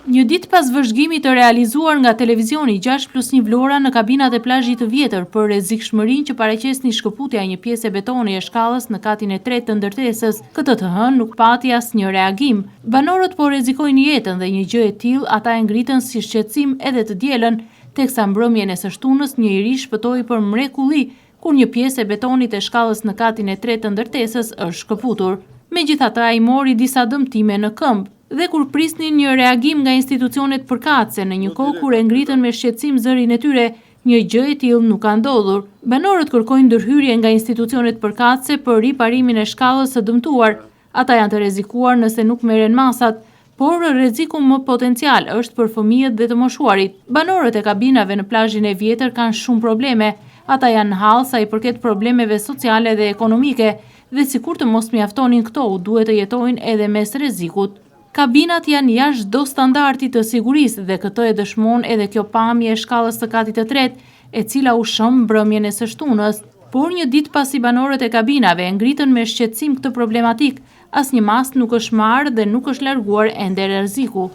Një ditë pas vëzhgimit të realizuar nga televizioni 6+1 Vlora në kabinat e plazhit të vjetër për rrezikshmërinë që paraqesni shkëputja e një pjese betoni e shkallës në katin e 3 të ndërtesës, këtë të hënë nuk pati asnjë reagim. Banorët po rrezikojnë jetën dhe një gjë e tillë ata e ngritën si shqetësim edhe të dielën, teksa mbrëmjen e së shtunës një iri shpëtoi për mrekulli kur një pjesë e betonit e shkallës në katin e 3 të ndërtesës është shkëputur. Megjithatë, ai mori disa dëmtime në këmbë. Dhe kur prisnin një reagim nga institucionet përkatëse në një kohë kur e ngritën me shqetësim zërin e tyre, një gjë e tillë nuk ka ndodhur. Banorët kërkojnë ndërhyrje nga institucionet përkatëse për riparimin e shkallës së dëmtuar. Ata janë të rrezikuar nëse nuk merren masat, por rreziku më potencial është për fëmijët dhe të moshuarit. Banorët e kabinave në plazhin e vjetër kanë shumë probleme. Ata janë në hall sa i përket problemeve sociale dhe ekonomike, dhe sikur të mos mjaftonin këto, duhet të jetojnë edhe mes rrezikut. Kabinat janë jashtë çdo standardi të sigurisë dhe këtë e dëshmon edhe kjo pamje e shkallës së katit të 3, e cila u shëm mbrëmjen e së shtunës. Por një ditë pasi banorët e kabinave e ngritën me shqetësim këtë problematik, asnjë mas nuk është marrë dhe nuk është larguar ende rreziku.